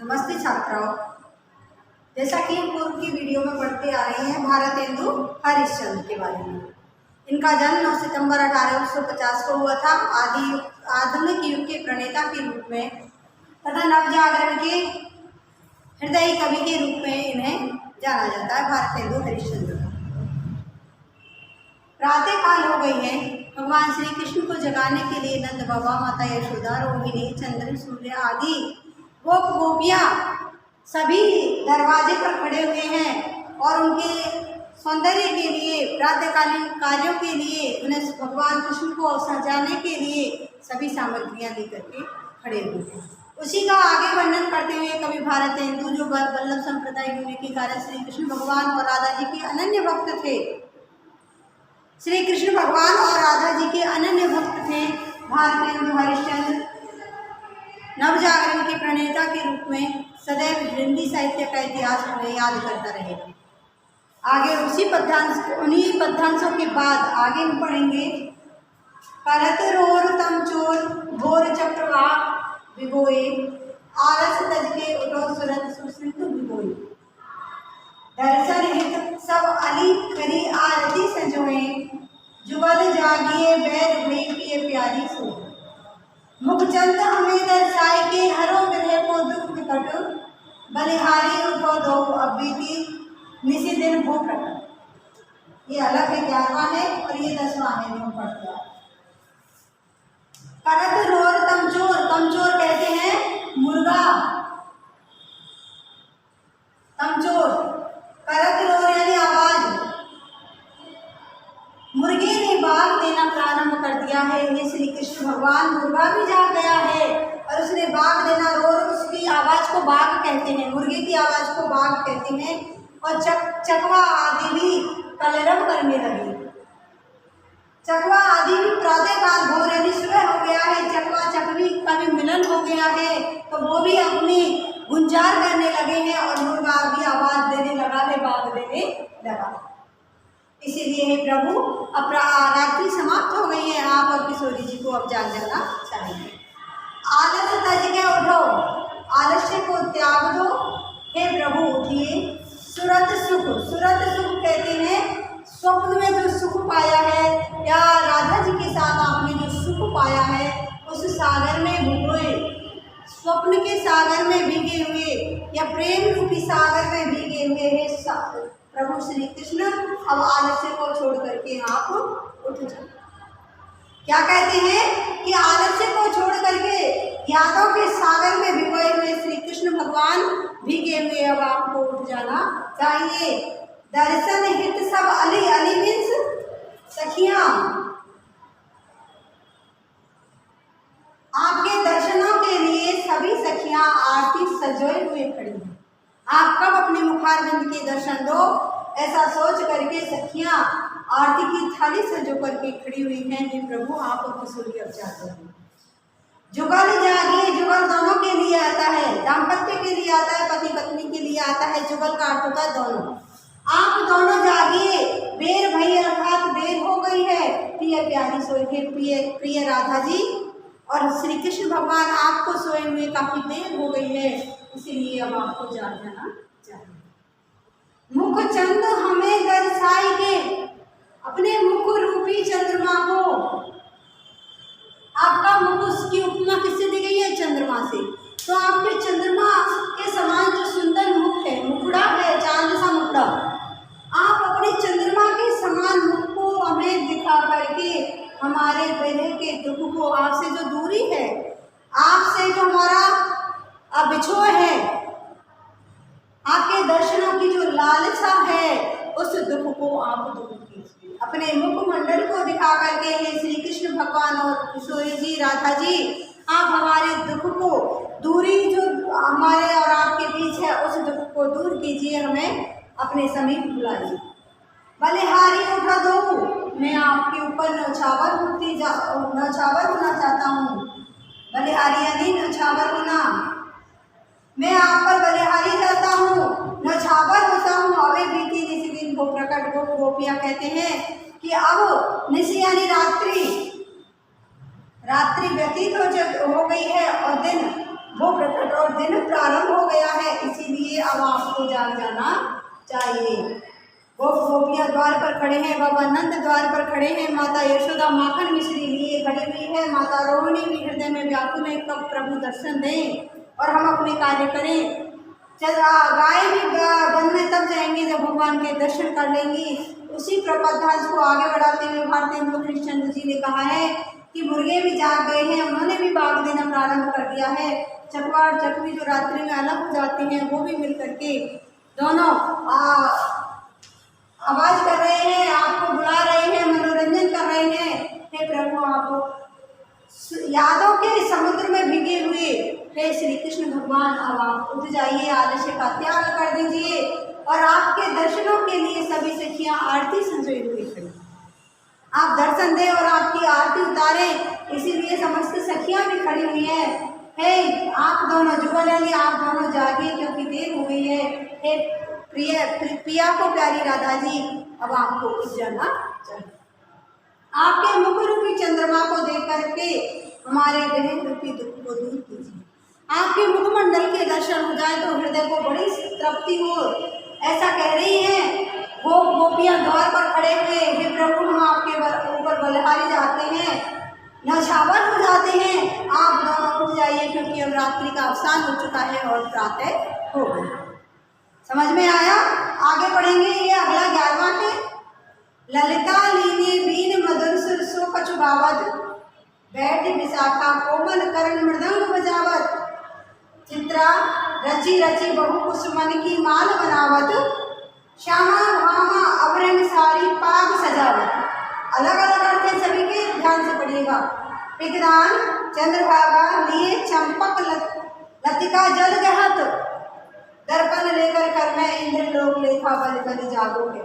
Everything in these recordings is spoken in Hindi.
नमस्ते छात्राओं, जैसा कि पूर्व की वीडियो में पढ़ते आ रहे हैं भारतेंदु हरिश्चंद्र के बारे में। इनका जन्म 9 सितंबर 1850 को हुआ था। आधुनिक युग के प्रणेता के रूप में तथा नवजागरण के हृदय कवि के रूप में इन्हें जाना जाता है। भारतेंदु हरिश्चंद्र प्रातः काल हो गई है। भगवान श्री कृष्ण को जगाने के लिए नंद बाबा, माता यशोदा, रोहिणी, चंद्र, सूर्य आदि गोप गोपियाँ सभी दरवाजे पर खड़े हुए हैं और उनके सौंदर्य के लिए, प्रातःकालीन कार्यों के लिए, उन्हें भगवान कृष्ण को सजाने के लिए सभी सामग्रियाँ लेकर के खड़े हुए हैं। उसी का आगे वर्णन करते हुए कवि भारतेंदु, जो वल्लभ संप्रदाय होने के कारण श्री कृष्ण भगवान और राधा जी के अनन्य भक्त थे, श्री कृष्ण भगवान और राधा जी के अनन्य भक्त थे, भारतेंदु हरिश्चंद्र नवजागरण के प्रणेता के रूप में सदैव हिंदी साहित्य का इतिहास हमें याद करता रहेगा। आगे उन्हीं पद्यांशों के बाद आगे हम पढ़ेंगे। करत रोर तम चोर घोर चक्रवाक विभोए, आलस तज के उठो सुरत सुसिंधु विभोए। दर्शन हित सब अली करी आरती संजोए, जुगल जागिए बैर भई पिय प्यारी सो। मुखचंद हमें दर्शाए के हरो विरह को दुख विकट, बलिहारी उठो दो अब बीती निसी दिन भो प्रकट। ये अलग है, 11वां है और ये 10वां है जो पढ़ते हैं। करत रोर तमचोर, तमचोर कहते हैं मुर्गा, तमचोर करत रोर यानी आवाज। मुर्गे ने बाग देना प्रारंभ कर दिया है। ये श्री कृष्ण भगवान, मुर्गा भी जाग गया है और उसने बाग देना, रोर उसकी आवाज को बाग कहते हैं, मुर्गे की आवाज को बाग कहते हैं। और चकवा आदि भी कलरव करने लगे। चकवा आदि भी प्रातःकाल भोर यानी सुबह हो गया है, चकवा चकवी का भी मिलन हो गया है, तो वो भी अपनी गुंजार करने लगे हैं और मुर्गा भी आवाज देने लगा है, बाग देने लगा। इसीलिए हे प्रभु, अब रात्रि समाप्त हो गई है, आप और किशोरी जी को अब जाग जाना चाहिए। आलस तज के उठो, आलस्य को त्याग दो, हे प्रभु उठिए। सुरत सुख, सुरत सुख कहते हैं स्वप्न में जो सुख पाया है या राधा जी के साथ आपने जो सुख पाया है, उस सागर में डूबोए, स्वप्न के सागर में भीगे हुए या प्रेम रूपी सागर में भीगे हुए हैं प्रभु श्री कृष्ण। अब आलस्य को छोड़ करके आप उठ जाओ। क्या कहते हैं कि आलस्य को छोड़ करके यादों के सागर में भिगोए हुए श्री कृष्ण भगवान भीगे हुए अब आपको उठ जाना चाहिए। दर्शन हित सब अली, अली मीन्स सखियां, आपके दर्शनों के लिए सभी सखियां आरती सजोए हुए खड़ी हैं। आप कब अपने मुखारविंद के दर्शन दो, ऐसा सोच करके सखियां आरती की थाली सजो करके खड़ी हुई हैं। हे प्रभु, आप और किशोरी अब जाते हैं। जुगल जागिए, जुगल दोनों के लिए आता है, दाम्पत्य के लिए आता है, पति पत्नी के लिए आता है। जुगल का अर्थ होता है दोनों। आप दोनों जागिए, बेर भई अर्थात देर हो गई है, प्रिय प्यारी सोए थे, प्रिय राधा जी और श्री कृष्ण भगवान आपको सोए हुए काफी देर हो गई है, इसीलिए अब आपको जाग जाना चाहिए। मुख चंद हमें दर्शाई के, अपने मुख रूपी चंद्रमा को, आपका मुख, उसकी उपमा किससे दी गई है? चंद्रमा से। तो आपके चंद्रमा के समान जो सुंदर मुख है, मुखड़ा है, चांद सा मुखड़ा, आप अपने चंद्रमा के समान मुख को हमें दिखा करके हमारे विरह के दुख को, आपसे जो दूरी है, आपसे जो हमारा बिछोह है, आपके दर्शनों की जो लालसा है, उस दुख को आप दूर कीजिए। अपने मुखमंडल को दिखा करके हे श्री कृष्ण भगवान और किशोरी जी, राधा जी, आप हमारे दुख को, दूरी जो हमारे और आपके बीच है, उस दुख को दूर कीजिए, हमें अपने समीप बुलाइए। बलिहारी उठा दो, मैं आपके ऊपर नौछावर होना चाहता हूँ। बलिहारी यानी नौछावर होना, मैं आप पर बलिहारी जाता हूँ, नौछावर होता हूँ। अवे बीती निसी दिन भो प्रकट। गोपियाँ कहते हैं कि अब निसी यानी रात्रि, रात्रि व्यतीत हो गई है और दिन वो प्रकट और दिन प्रारंभ हो गया है, इसीलिए अब आपको जाग जाना चाहिए। वो गोपियाँ द्वार पर खड़े हैं, बाबा नंद द्वार पर खड़े हैं, माता यशोदा माखन मिश्री लिए खड़ी हुई है, माता रोहिणी भी हृदय में व्याकुल है, कब प्रभु दर्शन दें और हम अपने कार्य करें। गाय भी वन में तब जाएंगे जब भगवान के दर्शन कर लेंगी। उसी प्रपद्धांश को आगे बढ़ाते हुए भारतीय कृष्णचंद्र जी ने कहा है कि मुर्गे भी जाग गए हैं, उन्होंने भी बाग देना प्रारंभ कर दिया है। चकवार चकवी जो रात्रि में अलग हो जाते हैं वो भी मिल करके दोनों आवाज कर रहे हैं, आपको बुला रहे हैं, मनोरंजन कर रहे हैं। हे प्रभु, आप यादों के समुद्र में भीगे हुए हे श्री कृष्ण भगवान, अब आप उठ जाइए, आलस्य का त्याग कर दीजिए और आपके दर्शनों के लिए सभी सखियां आरती संजोई हुई खड़ी। आप दर्शन दें और आपकी आरती उतारें, इसीलिए समस्त सखियां भी खड़ी हुई है। हे आप दोनों जुगल, आप दोनों जागिए क्योंकि देर हो गई है। हे प्रिया को प्यारी राधा जी, अब आपको उठ जाना चाहिए। आपके मुख रूपी चंद्रमा को देख करके हमारे गहन रूपी दुख को दूर कीजिए। आपके मुखमंडल के दर्शन हो जाए तो हृदय को बड़ी तृप्ति हो, ऐसा कह रही हैं वो गोपियां द्वार पर खड़े हुए। हे प्रभु, हम आपके ऊपर बलिहारी जाते हैं, नौछावर हो जाते हैं। आप दोनों उठ जाइए क्योंकि अब रात्रि का अवसान हो चुका है और प्रातः हो गई। समझ में आया? आगे बढ़ेंगे। ये अगला 11वां है। ललिता लीने बीन मधुर सुर सो कछु गावत, बैठ विशाखा कोमल करण मृदंग बजावत, चित्रा रची रची बहु कुसुमन की माल बनावत, श्यामा भामा अभरण साड़ी पाग सजावत। अलग अलग अर्थ है सभी के, ध्यान से पढ़िएगा। पिगदान चंद्रभागा लिए चंपक लतिका जल गहत, दर्पण लेकर कर मैं इंद्र लोक लेखा बल बलि जागोगे।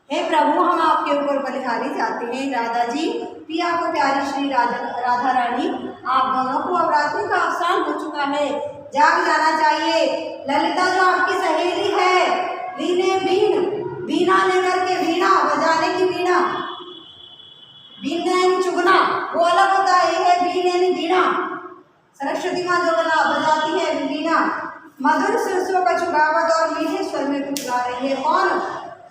हे प्रभु, हम आपके ऊपर बलिहारी जाते हैं। राधा जी, पिया को प्यारी श्री राधा रानी, आप दोनों को अब रात्रि का अवसान हो चुका है, जाग जाना चाहिए। ललिता जो आपकी सहेली है, लीने बीन, बीना लेकर के, वीणा बजाने की वीणा, बीन यानी चुगना, वो अलग होता है, ये है बीन यानी वीणा। सरस्वती माँ जो बजाती है वीणा, मधुर सुरसों का चुगावत और मीठे स्वर में गुनगुना रही है। कौन?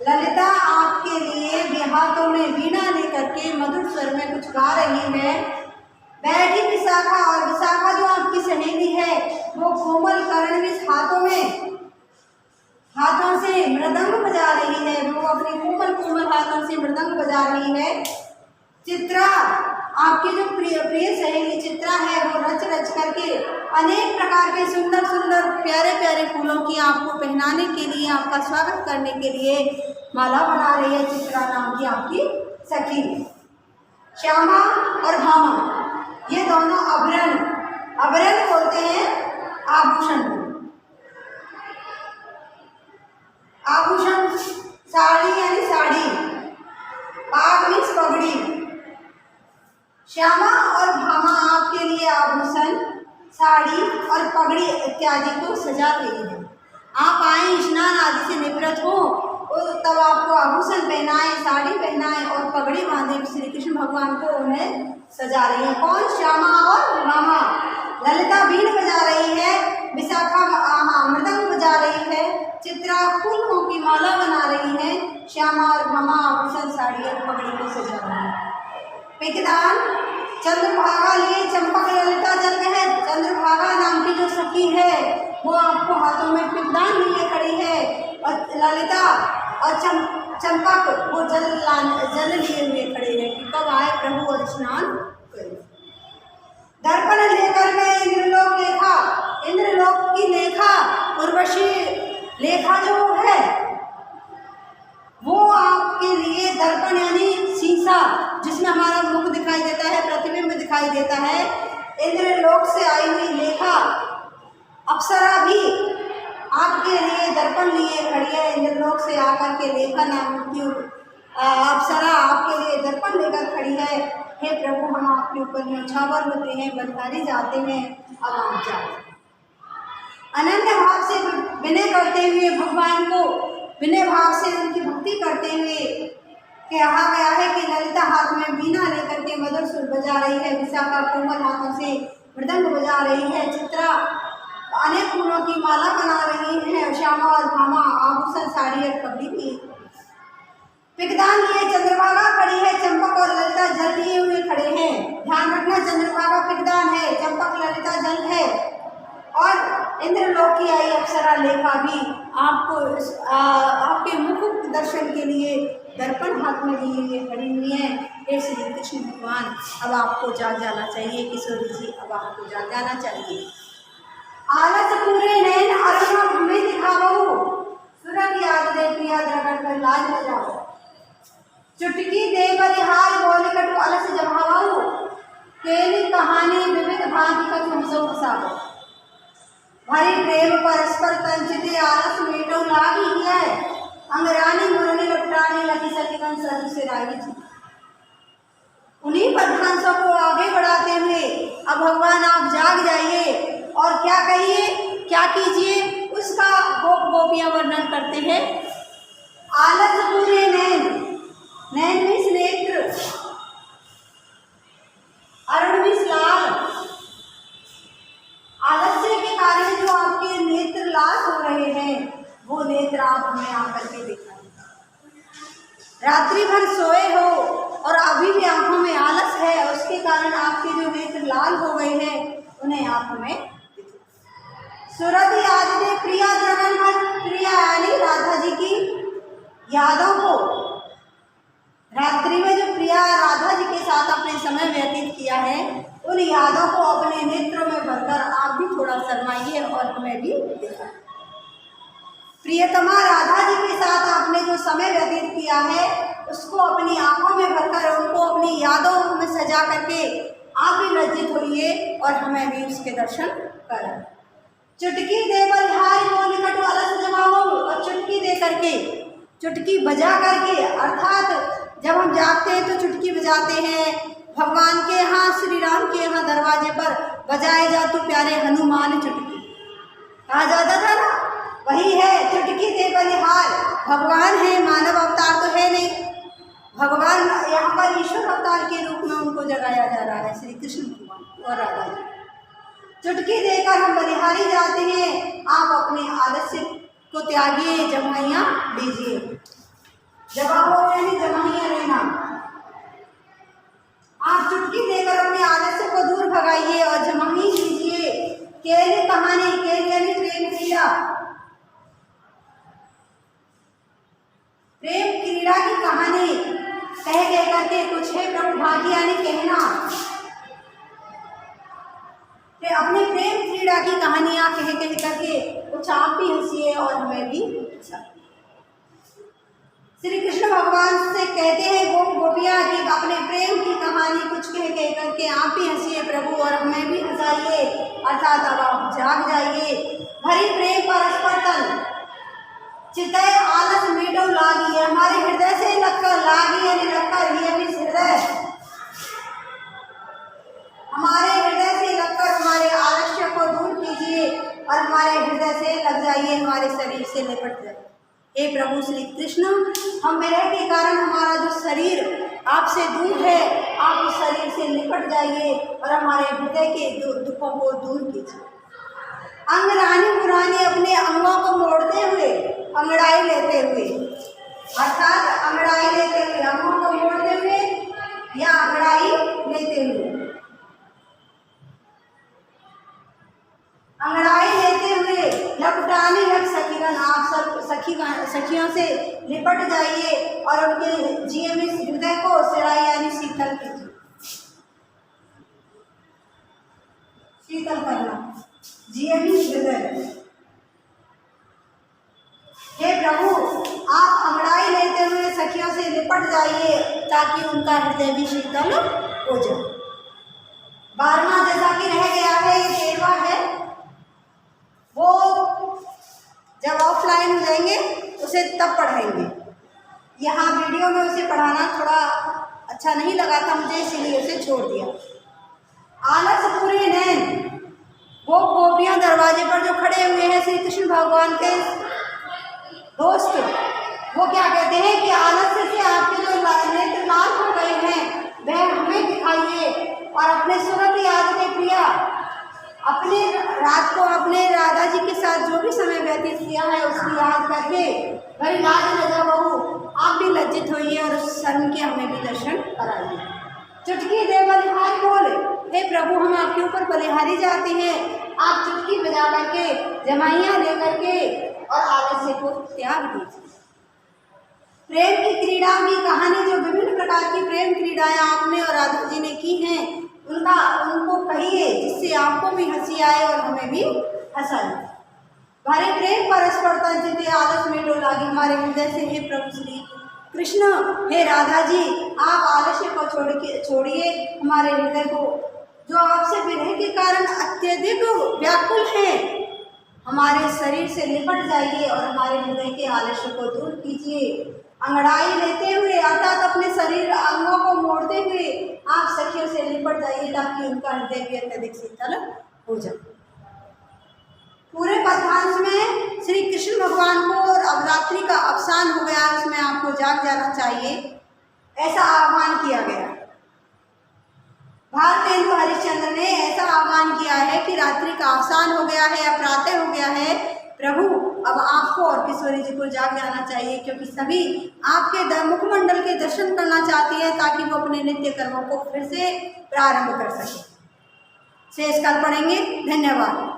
ललिता आपके लिए हाथों में वीणा लेकर के मधुर स्वर में कुछ गा रही है। बैठी विशाखा, और विशाखा जो आपकी सहेली है वो कोमल कर्ण हाथों से मृदंग बजा रही है, वो अपने कोमल कोमल हाथों से मृदंग बजा रही है। चित्रा, आपकी जो प्रिय सहेली चित्रा है, वो रच रच करके अनेक प्रकार के सुंदर सुंदर प्यारे प्यारे फूलों की आपको पहनाने के लिए, आपका स्वागत करने के लिए माला बना रही है। चित्रा नाम की आपकी सखी। श्यामा और भामा, ये दोनों आभरण बोलते हैं आभूषण। आभूषण साड़ी यानी साड़ी, पाग मीन्स पगड़ी। श्यामा और भामा आपके लिए आभूषण, साड़ी और पगड़ी इत्यादि को सजा रही है। आप आए, स्नान आदि से निवृत्त हो, तब आपको आभूषण पहनाए, साड़ी पहनाए और पगड़ी बांधे श्री कृष्ण भगवान को उन्हें सजा रही है। कौन? श्यामा और भामा। ललिता बीन बजा रही है, विशाखा मृदंग बजा रही है, चित्रा फूलों की माला बना रही है, श्यामा और भामा आभूषण, साड़ी और पगड़ी को सजा रही है। पिगदान चंद्रभागा लिए चंपक ललिता जल गहत, चंद्रभागा नाम की जो सखी है वो आपको हाथों में पिगदान लिए खड़ी है, और ललिता और चंपक वो जल लिए हुए खड़े हैं कि कब आए प्रभु और स्नान करें। दर्पण लेकर मैं इंद्रलोक लेखा, इंद्रलोक की लेखा, उर्वशी लेखा जो है वो आपके लिए दर्पण यानी शीशा, जिसमें हमारा मुख दिखाई देता है, प्रतिबिंब दिखाई देता है। इंद्रलोक से आई हुई लेखा अप्सरा भी आपके लिए दर्पण लिए खड़ी है। इंद्रलोक से आकर के लेखा नाम की अप्सरा आपके लिए दर्पण लेकर खड़ी है। हे प्रभु, हम आपके ऊपर न्यौछावर होते हैं, बलिहारी जाते हैं, अब आप जाओ। अनन्य भाव से विनय करते हुए भगवान को, विनय भाव से उनकी भक्ति करते हुए कहा गया है कि ललिता हाथ में वीणा लेकर के मधुर सुर बजा रही है, विशाखा कोमल हाथों से मृदंग बजा रही है, चित्रा अनेक फूलों की माला बना रही है, श्यामा और भामा आभूषण साड़ी और कपड़ी भी। पिकदान लिए चंद्रभागा खड़ी है, चंपक और ललिता जल लिए हुए खड़े हैं। ध्यान रखना, चंद्रभागा पिकदान है, चंपक ललिता जल है, और इंद्रलोक की आई अप्सरा लेखा भी आपको आपके मुख दर्शन के लिए दर्पण हाथ में लिए हुए खड़ी हुई है। हे श्री कृष्ण भगवान, अब आपको जाग जाना चाहिए किशोरी जी, अब आपको जाग जाना चाहिए। आलस पूरे नैन अरुणा भूमि दिखावो, सुरग याद दे प्रिया द्रगड़ कर लाज बजाओ। चुटकी दे बलिहार बोली कटु अलस जमावो, केली कहानी विविध भांति का तुमसो हसावो। भरी प्रेम परस्पर तंचिते आलस मेटो लागी है, अंगरानी मुरनी लपटानी लगी सकिवन सर्व से रागी जी। उन्हीं पद्यांशों को आगे बढ़ाते हुए अब भगवान आप जाग जाइए और क्या कहिए, क्या कीजिए, उसका गोप गोपियां वर्णन करते हैं। आलस पूरे नैन, नैन मीन्स नेत्र, अरुण मीन्स लाल। आलस्य के कारण जो आपके नेत्र लाल हो रहे हैं, वो नेत्र आप हमें आकर के दिखाएं। रात्रि भर सोए हो और अभी भी आंखों में आलस है, उसके कारण आपके जो नेत्र लाल हो गए हैं, उन्हें आप हमें सूरत याद दे प्रिया द्रगन पर, प्रिया यानी राधा जी की यादों को, रात्रि में जो प्रिया राधा जी के साथ अपने समय व्यतीत किया है, उन यादों को अपने नेत्रों में भरकर आप भी थोड़ा शर्माइए और हमें भी दिखाएं। प्रियतमा राधा जी के साथ आपने जो समय व्यतीत किया है, उसको अपनी आंखों में भरकर, उनको अपनी यादों में सजा करके आप भी लज्जित होइए और हमें भी उसके दर्शन करें। चुटकी दे बलिहार बोली कटु अलस जमाओ, और चुटकी दे करके, चुटकी बजा करके, अर्थात जब हम जागते हैं तो चुटकी बजाते हैं। भगवान के यहाँ, श्री राम के यहाँ दरवाजे पर बजाए जा तो प्यारे हनुमान चुटकी कहा जाता था ना, वही है चुटकी दे बलिहार। भगवान है, मानव अवतार तो है नहीं, भगवान यहाँ पर ईश्वर अवतार के रूप में उनको जगाया जा रहा है, श्री कृष्ण भगवान और राधा जी। चुटकी देकर हम बलिहारी जाते हैं, आप अपने आलस्य को त्यागिए, जमाइयाँ लीजिए। जवाब यानी जमाइयाँ लेना। आप चुटकी देकर अपने आलस्य को दूर भगाइए और जमाई लीजिए। केली कहानी, केली यानी प्रेम क्रीड़ा, प्रेम क्रीड़ा की कहानी कह करके कुछ है प्रभु भागी यानी कहना, अपने प्रेम क्रीड़ा की कहानियां कह करके कुछ आप भी हंसिए और हमें भी हंसाइए। श्री कृष्ण भगवान से कहते हैं गोप गोपियां कि अपने प्रेम की कहानी कुछ कह करके आप भी हंसिए प्रभु और हमें भी हंसाइए, अर्थात अब आप जाग जाइए। भरी प्रेम परस्पर तन चितय आलस मीठो लागी, हमारे हृदय से लगकर, लागी यानी लगकर, ये भी हृदय, हमारे हृदय से लगकर हमारे आलस्य को दूर कीजिए और हमारे हृदय से लग जाइए, हमारे शरीर से लिपट जाइए। हे प्रभु श्री कृष्ण, हम विरह के कारण हमारा जो शरीर आपसे दूर है, आप उस शरीर से लिपट जाइए और हमारे हृदय के दुखों को दूर कीजिए। अंगरानी मुरानी अपने अंगों को मोड़ते हुए, अंगड़ाई लेते हुए, अर्थात अंगड़ाई लेते हुए, अंगों को मोड़ते हुए या अंगड़ाई लेते हुए, अंगड़ाई लेते हुए लपटाने लग सकीगन, आप सब सखियों से लिपट जाइए और उनके जिये में हृदय को सिराई यानी शीतल कीजिए, शीतल करना, जिये में हृदय। हे प्रभु, आप अंगड़ाई लेते हुए सखियों से लिपट जाइए ताकि उनका हृदय भी शीतल हो जाए। 12वां जैसा कि रह गया है, ये 13वां है, वो जब ऑफलाइन हो जाएंगे उसे तब पढ़ाएंगे। यहाँ वीडियो में उसे पढ़ाना थोड़ा अच्छा नहीं लगा था मुझे, इसीलिए उसे छोड़ दिया। आलस पूरे नैन, वो गोपियाँ दरवाजे पर जो खड़े हुए हैं श्री कृष्ण भगवान के दोस्त, वो क्या कहते हैं कि आलस्य से आपके जो नेत्र लाल हो गए हैं वह हमें दिखाइए और अपने सूरत याद में प्रिया अपने रात को अपने राधा जी के साथ जो भी समय व्यतीत किया है उसकी याद करके भरी लाज लजा बहू आप भी लज्जित होइए और उस शर्म के हमें भी दर्शन कराइए। चुटकी दे बलिहारी बोले, हे प्रभु हम आपके ऊपर बलिहारी जाते हैं, आप चुटकी बजा करके जमाइयाँ ले करके और आलस्य को त्याग दीजिए। प्रेम की क्रीड़ा की कहानी, जो विभिन्न प्रकार की प्रेम क्रीड़ाएं आपने और राधा जी ने की हैं उनको कहिए जिससे आपको भी हंसी आए और हमें भी हंसाए। हमारे प्रेम परस्परता जिते आलस में डोला लागी हमारे हृदय से, हे प्रभु श्री कृष्ण, हे राधा जी आप आलस्य को छोड़िए हमारे हृदय को, जो आपसे विरह के कारण अत्यधिक व्याकुल है, हमारे शरीर से लिपट जाइए और हमारे हृदय के आलस्य को दूर कीजिए। अंगड़ाई लेते हुए अर्थात अपने शरीर अंगों को मोड़ते हुए आप सखियों से लिपट जाइए ताकि उनका हृदय भी अत्यधिक शीतल हो जाए। पूरे कथांश में श्री कृष्ण भगवान को और अवरात्रि का अवसान हो गया, उसमें आपको जाग जाना चाहिए, ऐसा आह्वान किया गया। भारतेंदु हरिश्चंद्र ने ऐसा आह्वान किया है कि रात्रि का अवसान हो गया है या प्रातः हो गया है, प्रभु अब आपको और किशोरी जी को जाग जाना चाहिए, क्योंकि सभी आपके मुखमंडल के दर्शन करना चाहती है ताकि वो अपने नित्य कर्मों को फिर से प्रारंभ कर सके। शेष कल पढ़ेंगे। धन्यवाद।